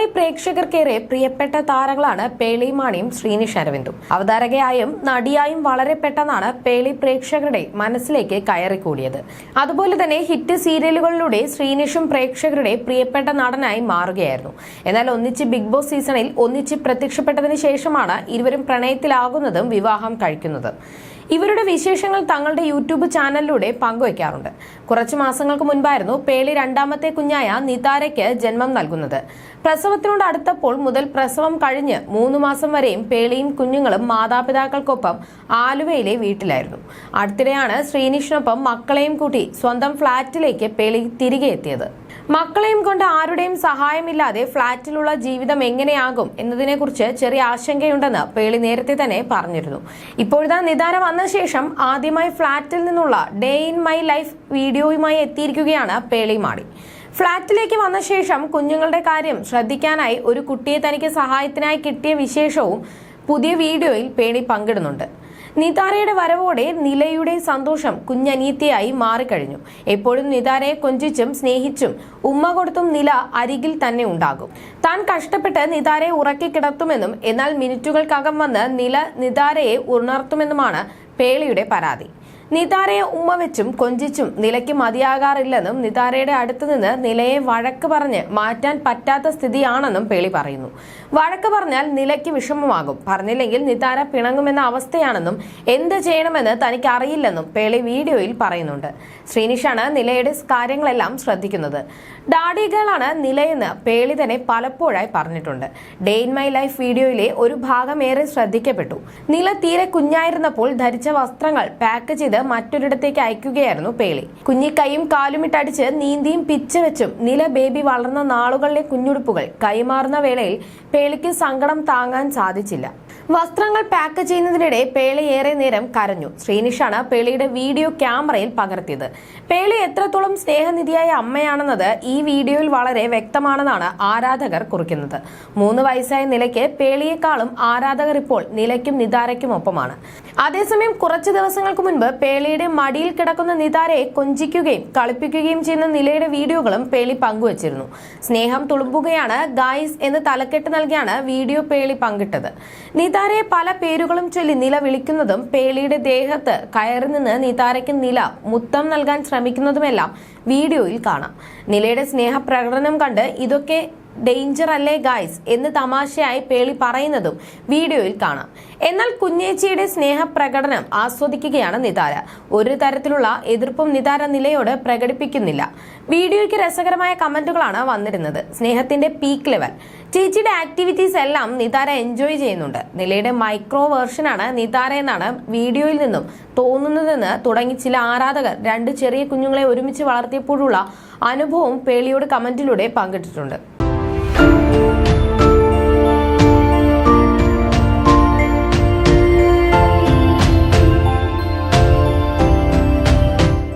മലയാളി പ്രേക്ഷകർക്കേറെ പ്രിയപ്പെട്ട താരങ്ങളാണ് പേളി മാണിയും ശ്രീനിഷ് അരവിന്ദും. അവതാരകയായും നടിയായും വളരെ പെട്ടെന്നാണ് പേളി പ്രേക്ഷകരുടെ മനസ്സിലേക്ക് കയറിക്കൂടിയത്. അതുപോലെ തന്നെ ഹിറ്റ് സീരിയലുകളിലൂടെ ശ്രീനിഷും പ്രേക്ഷകരുടെ പ്രിയപ്പെട്ട നടനായി മാറുകയായിരുന്നു. എന്നാൽ ഒന്നിച്ച് ബിഗ് ബോസ് സീസണിൽ ഒന്നിച്ച് പ്രത്യക്ഷപ്പെട്ടതിന് ശേഷമാണ് ഇരുവരും പ്രണയത്തിലാകുന്നതും വിവാഹം കഴിക്കുന്നതും. ഇവരുടെ വിശേഷങ്ങൾ തങ്ങളുടെ യൂട്യൂബ് ചാനലിലൂടെ പങ്കുവയ്ക്കാറുണ്ട്. കുറച്ചു മാസങ്ങൾക്ക് മുൻപായിരുന്നു പേളി രണ്ടാമത്തെ കുഞ്ഞായ നിതാരയ്ക്ക് ജന്മം നൽകുന്നത്. പ്രസവത്തിനോട് അടുത്തപ്പോൾ മുതൽ പ്രസവം കഴിഞ്ഞ് 3 മാസം വരെയും പേളിയും കുഞ്ഞുങ്ങളും മാതാപിതാക്കൾക്കൊപ്പം ആലുവയിലെ വീട്ടിലായിരുന്നു. അടുത്തിടെയാണ് ശ്രീനിഷിനൊപ്പം മക്കളെയും കൂട്ടി സ്വന്തം ഫ്ളാറ്റിലേക്ക് പേളി തിരികെ എത്തിയത്. മക്കളെയും കൊണ്ട് ആരുടെയും സഹായമില്ലാതെ ഫ്ളാറ്റിലുള്ള ജീവിതം എങ്ങനെയാകും എന്നതിനെക്കുറിച്ച് ചെറിയ ആശങ്കയുണ്ടെന്ന് പേളി നേരത്തെ തന്നെ പറഞ്ഞിരുന്നു. ഇപ്പോഴത്തെ നിതാര വന്ന ശേഷം ആദ്യമായി ഫ്ളാറ്റിൽ നിന്നുള്ള ഡേ ഇൻ മൈ ലൈഫ് വീഡിയോയുമായി എത്തിയിരിക്കുകയാണ് പേളി മാണി. ഫ്ളാറ്റിലേക്ക് വന്ന ശേഷം കുഞ്ഞുങ്ങളുടെ കാര്യം ശ്രദ്ധിക്കാനായി ഒരു കുട്ടിയെ തനിക്ക് സഹായത്തിനായി കിട്ടിയ വിശേഷവും പുതിയ വീഡിയോയിൽ പേളി പങ്കിടുന്നുണ്ട്. നിതാരയുടെ വരവോടെ നിലയുടെ സന്തോഷം കുഞ്ഞനീത്തിയായി മാറിക്കഴിഞ്ഞു. എപ്പോഴും നിതാരയെ കൊഞ്ചിച്ചും സ്നേഹിച്ചും ഉമ്മ കൊടുത്തും നില അരികിൽ തന്നെ ഉണ്ടാകും. താൻ കഷ്ടപ്പെട്ട് നിതാരയെ ഉറക്കി കിടത്തുമെന്നും എന്നാൽ മിനിറ്റുകൾക്കകം വന്ന് നില നിതാരയെ ഉണർത്തുമെന്നുമാണ് പേളിയുടെ പരാതി. നിതാരയെ ഉമ്മ വെച്ചും കൊഞ്ചിച്ചും നിലയ്ക്ക് മതിയാകാറില്ലെന്നും നിതാരയുടെ അടുത്തുനിന്ന് നിലയെ വഴക്ക് പറഞ്ഞ് മാറ്റാൻ പറ്റാത്ത സ്ഥിതിയാണെന്നും പേളി പറയുന്നു. വഴക്ക് പറഞ്ഞാൽ നിലയ്ക്ക് വിഷമമാകും, പറഞ്ഞില്ലെങ്കിൽ നിതാര പിണങ്ങുമെന്ന അവസ്ഥയാണെന്നും എന്ത് ചെയ്യണമെന്ന് തനിക്ക് അറിയില്ലെന്നും പേളി വീഡിയോയിൽ പറയുന്നുണ്ട്. ശ്രീനിഷാണ് നിലയുടെ കാര്യങ്ങളെല്ലാം ശ്രദ്ധിക്കുന്നത്. ഡാഡി ഗേളാണ് നിലയെന്ന് പേളി തന്നെ പലപ്പോഴായി പറഞ്ഞിട്ടുണ്ട്. ഡേ ഇൻ മൈ ലൈഫ് വീഡിയോയിലെ ഒരു ഭാഗം ഏറെ ശ്രദ്ധിക്കപ്പെട്ടു. നില തീരെ കുഞ്ഞായിരുന്നപ്പോൾ ധരിച്ച വസ്ത്രങ്ങൾ പാക്ക് ചെയ്ത് മറ്റൊരിടത്തേക്ക് അയക്കുകയായിരുന്നു പേളി. കുഞ്ഞി കൈയും കാലുമിട്ടടിച്ച് നീന്തിയും പിച്ച് വെച്ചും നില ബേബി വളർന്ന നാളുകളിലെ കുഞ്ഞുടുപ്പുകൾ കൈമാറുന്ന വേളയിൽ പേളിക്ക് സങ്കടം താങ്ങാൻ സാധിച്ചില്ല. വസ്ത്രങ്ങൾ പാക്ക് ചെയ്യുന്നതിനിടെ പേളി ഏറെ നേരം കരഞ്ഞു. ശ്രീനിഷാണ് പേളിയുടെ വീഡിയോ ക്യാമറയിൽ പകർത്തിയത്. പേളി എത്രത്തോളം സ്നേഹനിധിയായ അമ്മയാണെന്നത് ഈ വീഡിയോയിൽ വളരെ വ്യക്തമാണെന്നാണ് ആരാധകർ കുറിക്കുന്നത്. 3 വയസ്സായ നിലയ്ക്ക് പേളിയെക്കാളും ആരാധകർ ഇപ്പോൾ നിലയ്ക്കും നിതാരയ്ക്കും ഒപ്പമാണ്. അതേസമയം കുറച്ച് ദിവസങ്ങൾക്ക് മുൻപ് പേളിയുടെ മടിയിൽ കിടക്കുന്ന നിതാരയെ കൊഞ്ചിക്കുകയും കളിപ്പിക്കുകയും ചെയ്യുന്ന നിലയുടെ വീഡിയോകളും പേളി പങ്കുവച്ചിരുന്നു. സ്നേഹം തുളുമ്പുകയാണ് ഗായ്സ് എന്ന് തലക്കെട്ട് നൽകിയാണ് വീഡിയോ പേളി പങ്കിട്ടത്. നിതാരയെ പല പേരുകളും ചൊല്ലി നില വിളിക്കുന്നതും പേളിയുടെ ദേഹത്ത് കയറി നിന്ന് നിതാരയ്ക്ക് നില മുത്തം നൽകാൻ ശ്രമിക്കുന്നതുമെല്ലാം വീഡിയോയിൽ കാണാം. നിലയുടെ സ്നേഹപ്രകടനം കണ്ട് ഇതൊക്കെ ഡേഞ്ചർ അല്ലേ ഗായ്സ് എന്ന് തമാശയായി പേളി പറയുന്നതും വീഡിയോയിൽ കാണാം. എന്നാൽ കുഞ്ഞേച്ചിയുടെ സ്നേഹപ്രകടനം ആസ്വദിക്കുകയാണ് നിതാര. ഒരു തരത്തിലുള്ള എതിർപ്പും നിതാര നിലയോട് പ്രകടിപ്പിക്കുന്നില്ല. വീഡിയോയ്ക്ക് രസകരമായ കമന്റുകളാണ് വന്നിരുന്നത്. സ്നേഹത്തിന്റെ പീക്ക് ലെവൽ. ചേച്ചിയുടെ ആക്ടിവിറ്റീസ് എല്ലാം നിതാര എൻജോയ് ചെയ്യുന്നുണ്ട്. നിലയുടെ മൈക്രോ വേർഷനാണ് നിതാര എന്നാണ് വീഡിയോയിൽ നിന്നും തോന്നുന്നതെന്ന് തുടങ്ങി ചില ആരാധകർ 2 ചെറിയ കുഞ്ഞുങ്ങളെ ഒരുമിച്ച് വളർത്തിയപ്പോഴുള്ള അനുഭവം പേളിയോട് കമന്റിലൂടെ പങ്കിട്ടിട്ടുണ്ട്.